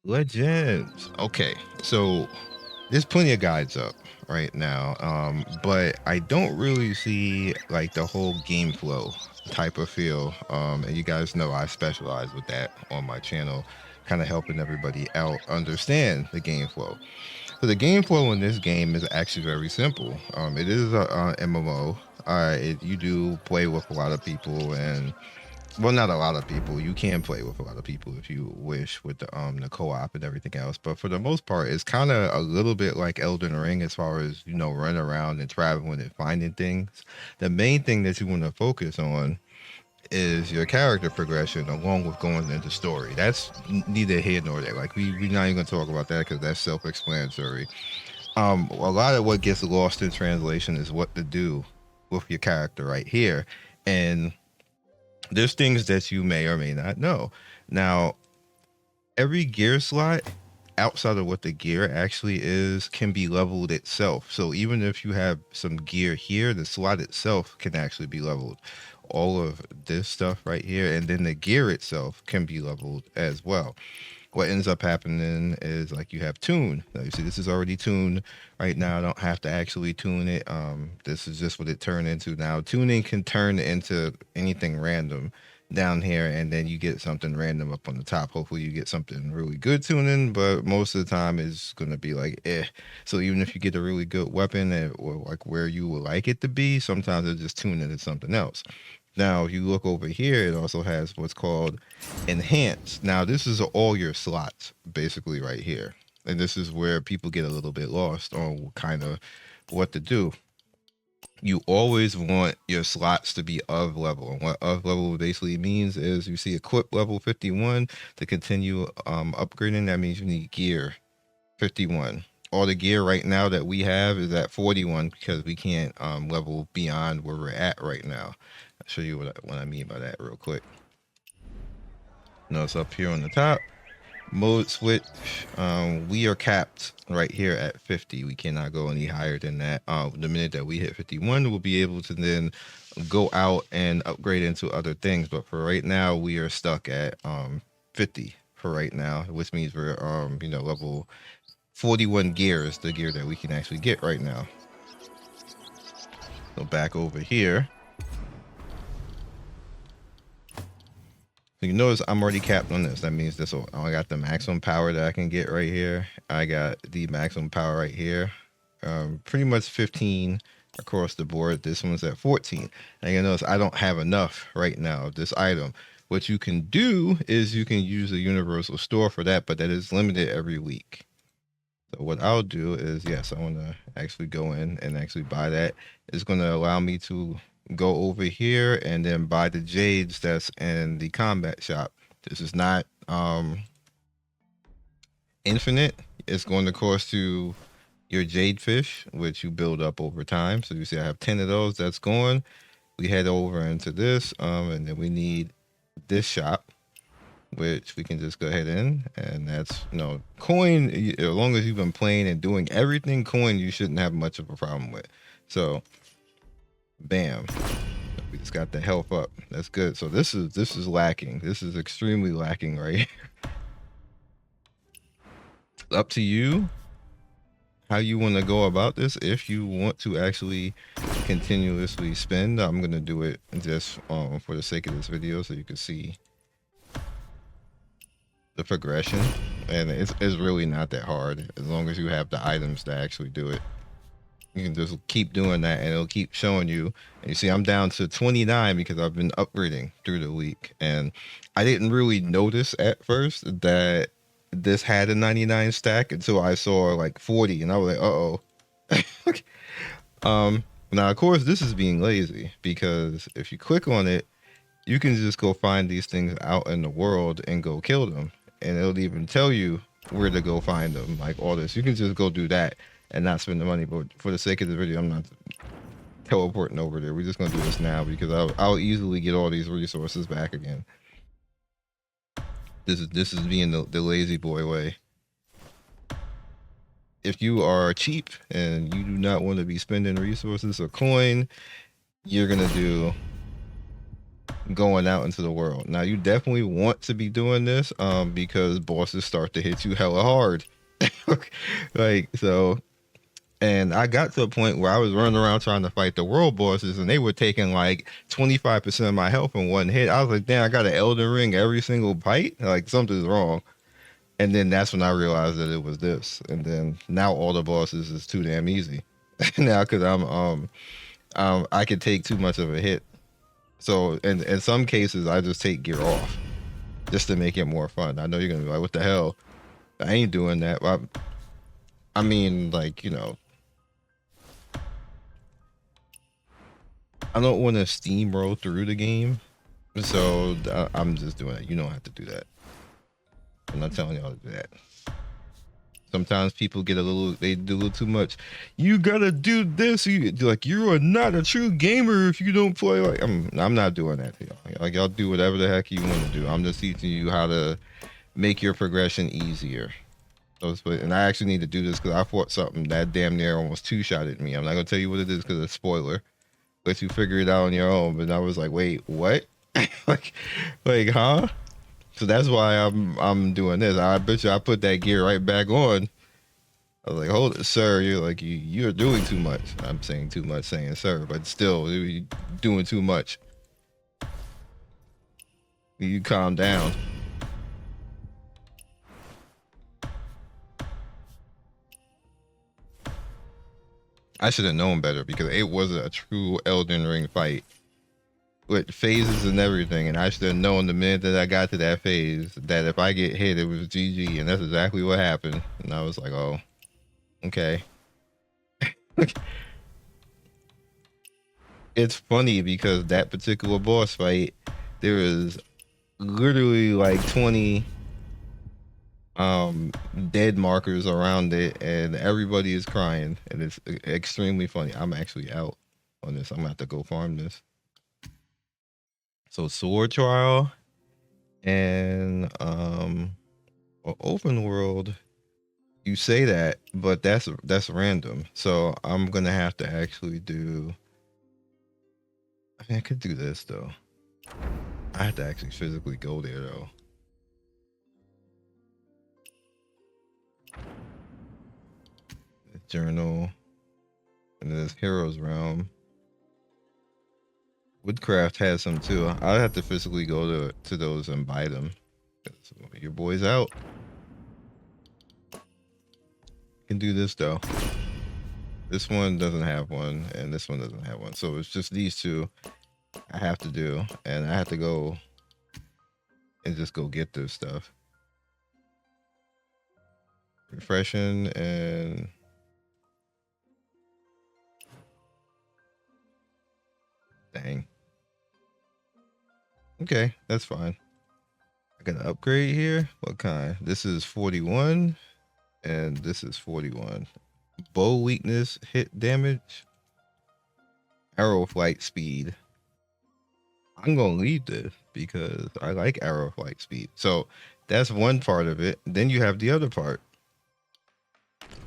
Legends. Okay, so there's plenty of guides up right now, but I don't really see like the whole game flow type of feel. And you guys know I specialize with that on my channel, kind of helping everybody out understand the game flow. So the game flow in this game is actually very simple. It is a MMO. You do play with a lot of people, and well, not a lot of people. You can play with a lot of people if you wish with the co-op and everything else. But for the most part, it's kind of a little bit like Elden Ring as far as running around and traveling and finding things. The main thing that you want to focus on is your character progression along with going into story. That's neither here nor there. Like we're not even gonna talk about that because that's self-explanatory. A lot of what gets lost in translation is what to do with your character right here, and there's things that you may or may not know. Now, every gear slot outside of what the gear actually is can be leveled itself. So even if you have some gear here, the slot itself can actually be leveled. All of this stuff right here, and then the gear itself can be leveled as well. What ends up happening is like you have tune. Now you see this is already tuned right now. I don't have to actually tune it. This is just what it turned into. Now tuning can turn into anything random down here, and then you get something random up on the top. Hopefully you get something really good tuning, but most of the time it's gonna be like so even if you get a really good weapon or like where you would like it to be, sometimes it just tune into something else. Now if you look over here, it also has what's called enhance. Now this is all your slots basically right here, and this is where people get a little bit lost on kind of what to do. You always want your slots to be of level, and what of level basically means is you see equip level 51 to continue upgrading. That means you need gear 51. All the gear right now that we have is at 41 because we can't level beyond where we're at right now. I'll show you what I mean by that real quick. It's up here on the top. Mode switch, we are capped right here at 50. We cannot go any higher than that. The minute that we hit 51, we'll be able to then go out and upgrade into other things. But for right now, we are stuck at 50 for right now, which means we're level 41 gear is the gear that we can actually get right now. So back over here. You notice I'm already capped on this. That means this I got the maximum power that I can get right here. I got the maximum power right here. Pretty much 15 across the board. This one's at 14. And you notice I don't have enough right now of this item. What you can do is you can use a universal store for that, but that is limited every week. So what I'll do is, yes, I want to actually go in and actually buy that. It's going to allow me to go over here and then buy the jades that's in the combat shop. This is not infinite. It's going to cost you your jade fish, which you build up over time. So you see I have 10 of those. That's going. We head over into this and then we need this shop, which we can just go ahead in, and that's coin. As long as you've been playing and doing everything coin, you shouldn't have much of a problem with. So bam, we just got the health up. That's good. So this is lacking. This is extremely lacking right here. Up to you how you want to go about this. If you want to actually continuously spend, I'm gonna do it just for the sake of this video so you can see the progression, and it's really not that hard as long as you have the items to actually do it. You can just keep doing that and it'll keep showing you. And you see I'm down to 29 because I've been upgrading through the week, and I didn't really notice at first that this had a 99 stack until I saw like 40, and I was like, uh-oh. Now of course this is being lazy, because if you click on it, you can just go find these things out in the world and go kill them, and it'll even tell you where to go find them. Like all this, you can just go do that and not spend the money. But for the sake of the video, I'm not teleporting over there. We're just gonna do this now because I'll easily get all these resources back again. This is being the lazy boy way. If you are cheap and you do not want to be spending resources or coin, you're gonna do going out into the world. Now you definitely want to be doing this because bosses start to hit you hella hard. Like so, and I got to a point where I was running around trying to fight the world bosses and they were taking like 25% of my health in one hit. I was like, damn, I got an Elden Ring every single bite. Like something's wrong. And then that's when I realized that it was this. And then now all the bosses is too damn easy. Now because I could take too much of a hit. So in some cases I just take gear off just to make it more fun. I know you're gonna be like, what the hell? I ain't doing that. I mean, like, you know, I don't want to steamroll through the game. So I'm just doing it. You don't have to do that. I'm not telling y'all to do that. Sometimes people get they do a little too much. You gotta do this. You are not a true gamer if you don't play like. I'm not doing that to y'all. Like y'all do whatever the heck you want to do. I'm just teaching you how to make your progression easier. And I actually need to do this because I fought something that damn near almost two-shotted me. I'm not gonna tell you what it is because it's spoiler. Let you figure it out on your own. But I was like, wait, what? like, huh? So that's why I'm doing this. I bet you I put that gear right back on. I was like, hold it, sir. You're like you're doing too much. I'm saying too much, saying sir, but still you're doing too much. You calm down. I should have known better because it wasn't a true Elden Ring fight with phases and everything, and I should have known the minute that I got to that phase that if I get hit, it was GG, and that's exactly what happened. And I was like, oh, okay. It's funny because that particular boss fight, there is literally like 20 dead markers around it, and everybody is crying, and it's extremely funny. I'm actually out on this. I'm gonna have to go farm this. So sword trial and open world. You say that, but that's random. So I'm gonna have to actually do. I mean, I could do this though. I have to actually physically go there though. Journal, and then there's Heroes Realm. Woodcraft has some too. I'll have to physically go to those and buy them. Your boy's out. Can do this though. This one doesn't have one, and this one doesn't have one. So it's just these two I have to do, and I have to go and just go get this stuff. Refreshing and dang. Okay, that's fine. I got an upgrade here. What kind? This is 41, and this is 41. Bow weakness, hit damage, arrow flight speed. I'm gonna leave this because I like arrow flight speed. So that's one part of it. Then you have the other part.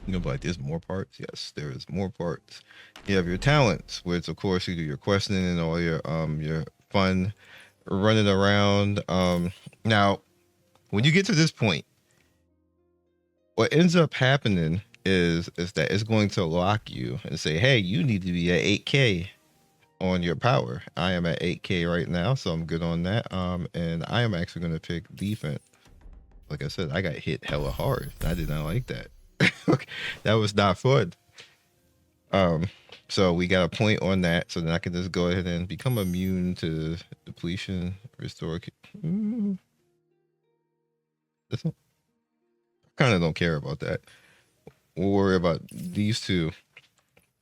You'll be like, there's more parts. Yes, there is more parts. You have your talents, which of course you do your questing and all your fun running around. Now, when you get to this point, what ends up happening is that it's going to lock you and say, hey, you need to be at 8K on your power. I am at 8K right now, so I'm good on that. And I am actually going to pick defense. Like I said, I got hit hella hard. I did not like that. That was not fun. So we got a point on that, so then I can just go ahead and become immune to depletion, restore. This one, I kind of don't care about that. We'll worry about these two.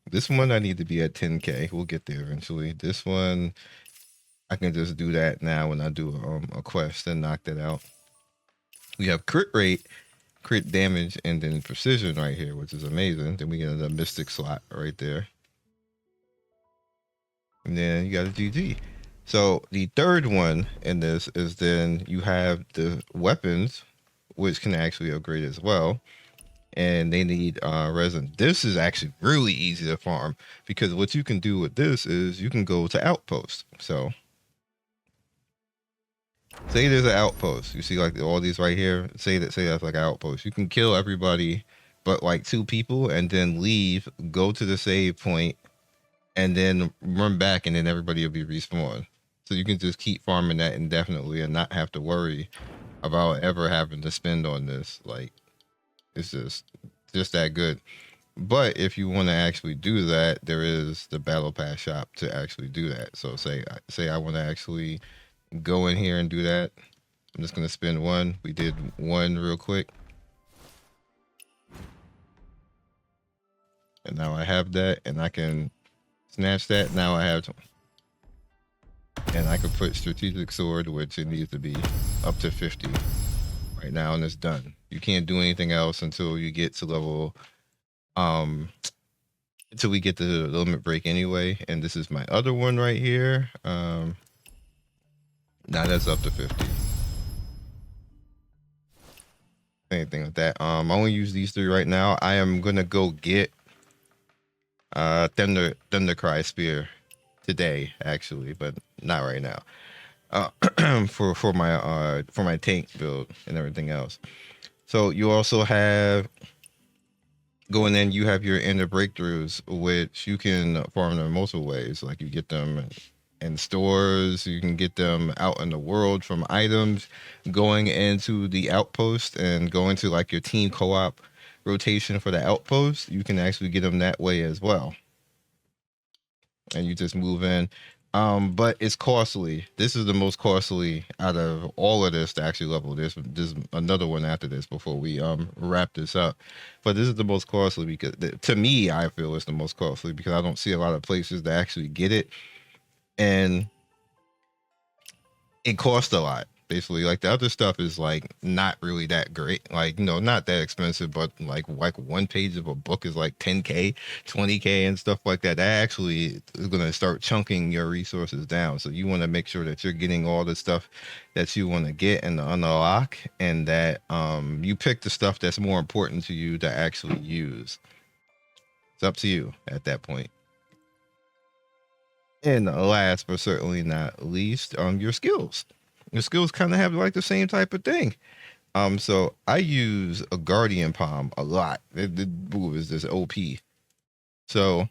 This one I need to be at 10K. We'll get there eventually. This one I can just do that now when I do a quest and knock that out. We have crit rate, crit damage, and then precision right here, which is amazing. Then we get the mystic slot right there. And then you got a GG. So the third one in this is then you have the weapons, which can actually upgrade as well. And they need resin. This is actually really easy to farm because what you can do with this is you can go to outpost. So Say there's an outpost. You see like all these right here. Say that's like an outpost. You can kill everybody but like 2 people and then leave, go to the save point, and then run back, and then everybody will be respawned. So you can just keep farming that indefinitely and not have to worry about ever having to spend on this. Like it's just that good. But if you want to actually do that, there is the battle pass shop to actually do that. So say I want to actually go in here and do that. I'm just gonna spend one. We did one real quick, and now I have that, and I can snatch that. Now I have, and I can put strategic sword, which it needs to be up to 50 right now, and it's done. You can't do anything else until you get to level, um, until we get to the limit break anyway. And this is my other one right here. Now that's up to 50. Anything like that. I only use these 3 right now. I am gonna go get Thunder Cry Spear today, actually, but not right now. For my tank build and everything else. So you also have going in. You have your ender breakthroughs, which you can farm them in multiple ways. Like you get them in stores, you can get them out in the world from items, going into the outpost and going to like your team co-op rotation for the outpost. You can actually get them that way as well, and you just move in. But it's costly. This is the most costly out of all of this to actually level. There's another one after this before we wrap this up. But this is the most costly because to me, I feel it's the most costly because I don't see a lot of places that actually get it, and it costs a lot. Basically, like the other stuff is like not really that great. Like, not that expensive, but like one page of a book is like 10K, 20K and stuff like that. That actually is gonna start chunking your resources down. So you want to make sure that you're getting all the stuff that you want to get and unlock, and that you pick the stuff that's more important to you to actually use. It's up to you at that point. And last but certainly not least, your skills. Your skills kind of have like the same type of thing. So I use a Guardian Palm a lot. The move is this OP. So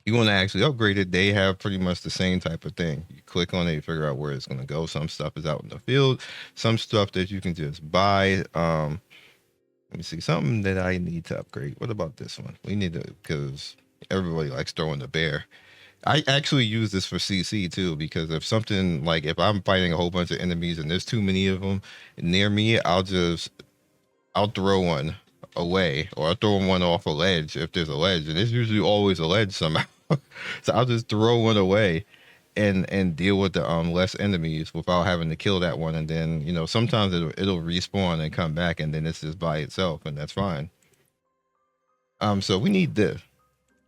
you want to actually upgrade it. They have pretty much the same type of thing. You click on it, you figure out where it's going to go. Some stuff is out in the field, some stuff that you can just buy. Let me see something that I need to upgrade. What about this one? We need to, because everybody likes throwing the bear. I actually use this for CC too, because if something like if I'm fighting a whole bunch of enemies and there's too many of them near me, I'll throw one away, or I'll throw one off a ledge if there's a ledge, and there's usually always a ledge somehow. So I'll just throw one away and deal with the less enemies without having to kill that one, and then sometimes it'll respawn and come back, and then it's just by itself, and that's fine. So we need this.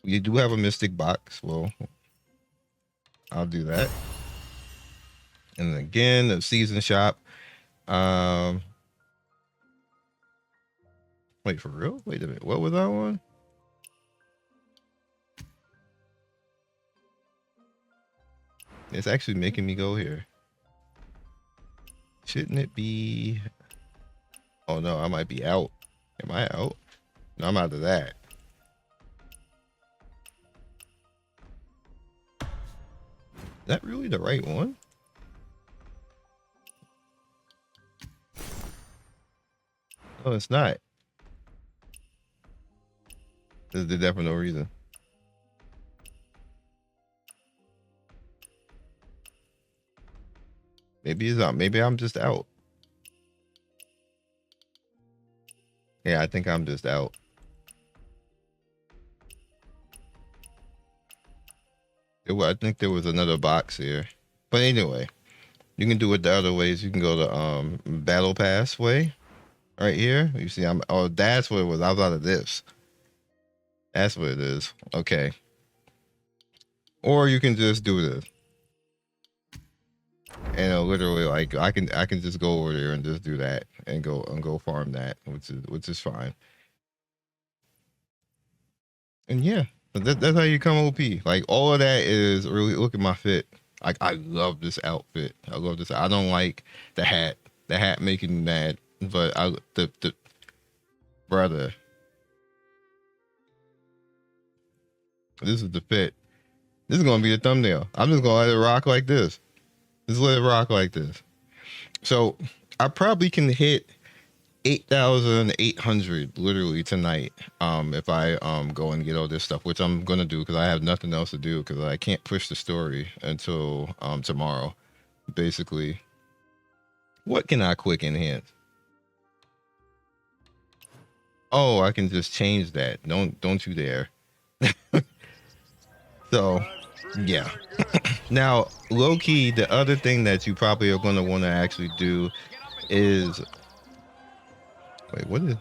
We do have a mystic box. Well, I'll do that. And again, the season shop. Wait, for real? Wait a minute. What was that one? It's actually making me go here. Shouldn't it be? Oh no, I might be out. Am I out? No, I'm out of that. Is that really the right one? No, it's not. There's the definite no reason. Maybe it's not. Maybe I'm just out. Yeah, I think I'm just out. I think there was another box here. But anyway, you can do it the other ways. You can go to Battle Pass way. Right here. You see, that's what it was. I was out of this. That's what it is. Okay. Or you can just do this. And literally, like I can just go over there and just do that and go farm that, which is fine. And yeah, that's how you come OP. Like all of that is really, look at my fit. Like I love this outfit. I love this. I don't like the hat. The hat making me mad. But the brother. This is the fit. This is gonna be the thumbnail. I'm just gonna let it rock like this. Just let it rock like this. So I probably can hit 8,800 literally tonight. If I go and get all this stuff, which I'm gonna do because I have nothing else to do because I can't push the story until tomorrow. Basically, what can I quick enhance? Oh, I can just change that. Don't you dare. So yeah. Now, low key, the other thing that you probably are going to want to actually do is wait, what is?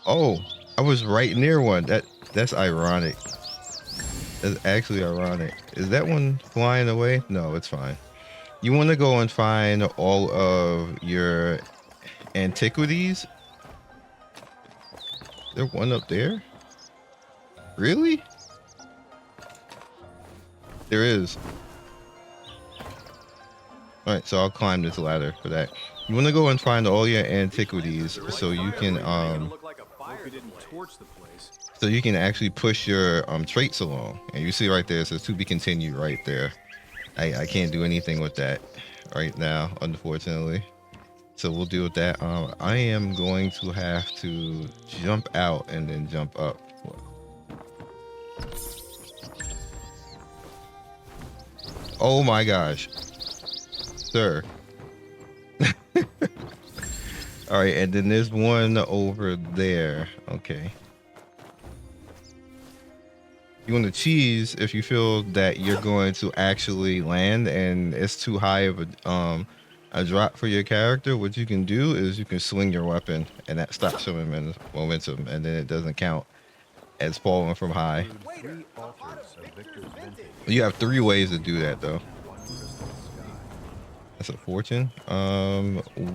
Oh, I was right near one. That's ironic. That's actually ironic. Is that one flying away? No, it's fine. You want to go and find all of your antiquities. There one up there? Really? There is. All right, so I'll climb this ladder for that. You want to go and find all your antiquities so you can actually push your traits along. And you see right there it says to be continued right there. I can't do anything with that right now, unfortunately. So we'll deal with that. I am going to have to jump out and then jump up. Oh my gosh, sir. All right, and then there's one over there. Okay. You want to cheese if you feel that you're going to actually land and it's too high of a drop for your character. What you can do is you can swing your weapon and that stops your momentum and then it doesn't count as falling from high. You have 3 ways to do that though. That's a fortune.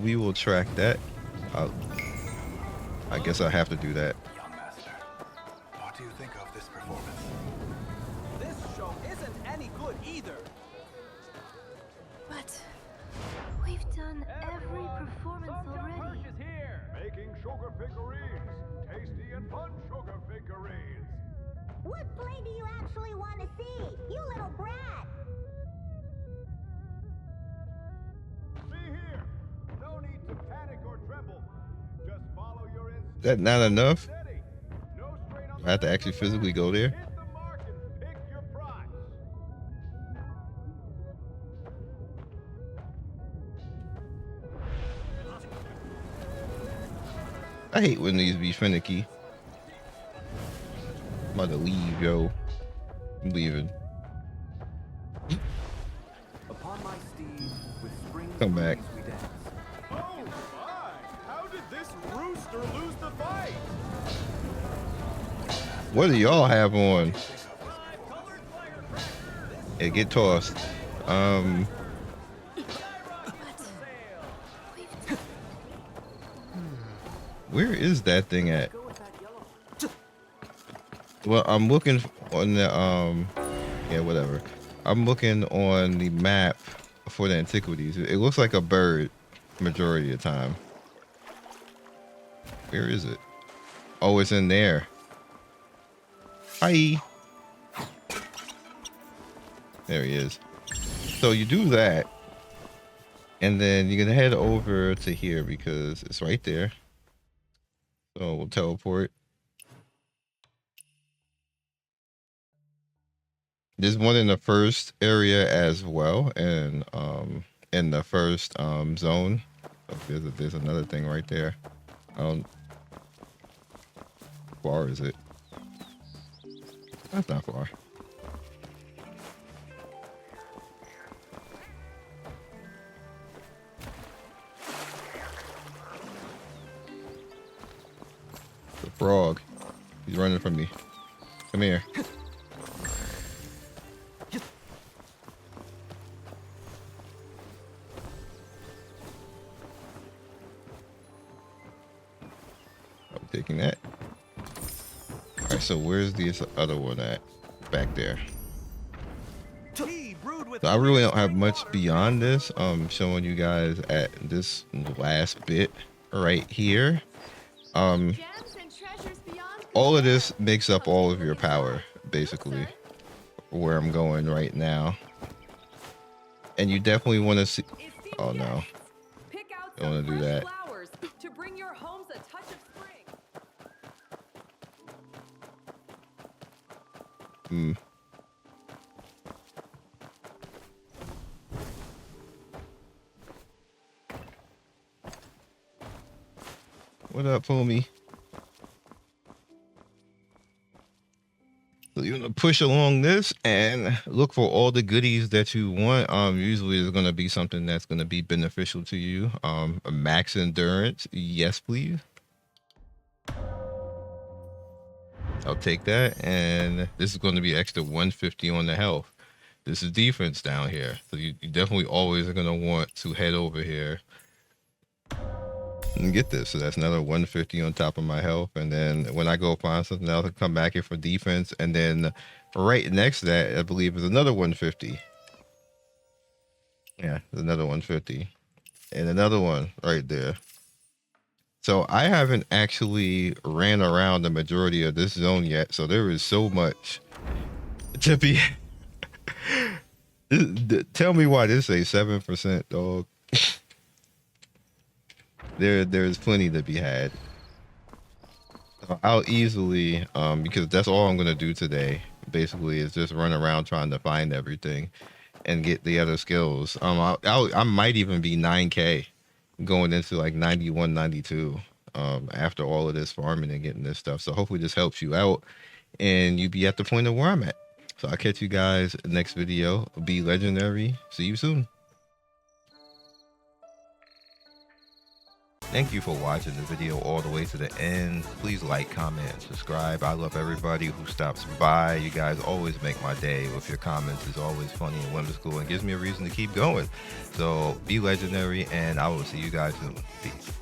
We will track that. I guess I have to do that. Young master, what do you think of this performance? This show isn't any good either. But we've done every performance already. Is here. Making sugar figurines. Tasty and fun sugar figurines. What play do you actually want to see, you little brat? See here. No need to panic or tremble. Just follow your instincts. Is that not enough? Steady. No strain on I have to actually physically go there. Hit the mark and pick your prize. I hate when these be finicky. I'm about to leave, yo. I'm leaving. Upon my steed, with spring Come back. we dance. Oh my! How did this rooster lose the fight? What do y'all have on? Yeah, get tossed. Where is that thing at? Well, I'm looking on the yeah, whatever. I'm looking on the map for the antiquities. It looks like a bird majority of the time. Where is it? Oh, it's in there. Hi. There he is. So you do that, and then you're gonna head over to here because it's right there. So we'll teleport. There's one in the first area as well, and in the first zone. Oh, there's another thing right there. How far is it? That's not far. The frog. He's running from me. Come here. I'm taking that. Alright, so where's this other one at? Back there. Tea brewed with So I really don't have much beyond this. Showing you guys at this last bit right here. Gems and treasures beyond All of compare. this makes up all of your power, basically, where I'm going right now. And you definitely want to see. Esteemed Oh no, guests, pick out don't want some to do fresh that. flowers to bring your homes a touch of spring. Hmm. What up, homie? So you're gonna push along this and look for all the goodies that you want. Usually it's gonna be something that's gonna be beneficial to you. A max endurance, yes, please. I'll take that, and this is going to be extra 150 on the health. This is defense down here, so you definitely always are going to want to head over here and get this. So that's another 150 on top of my health, and then when I go find something else, I come back here for defense, and then right next to that, I believe, is another 150. Yeah, there's another 150, and another one right there. So I haven't actually ran around the majority of this zone yet, so there is so much to be. Tell me why this is a 7%, dog. There's plenty to be had. I'll easily, because that's all I'm gonna do today. Basically, is just run around trying to find everything and get the other skills. I might even be 9K. Going into like 91, 92 after all of this farming and getting this stuff. So hopefully this helps you out and you be at the point of where I'm at. So I'll catch you guys next video. Be legendary. See you soon. Thank you for watching the video all the way to the end. Please like, comment, and subscribe. I love everybody who stops by. You guys always make my day with your comments. It's always funny and whimsical and gives me a reason to keep going. So be legendary, and I will see you guys soon. Peace.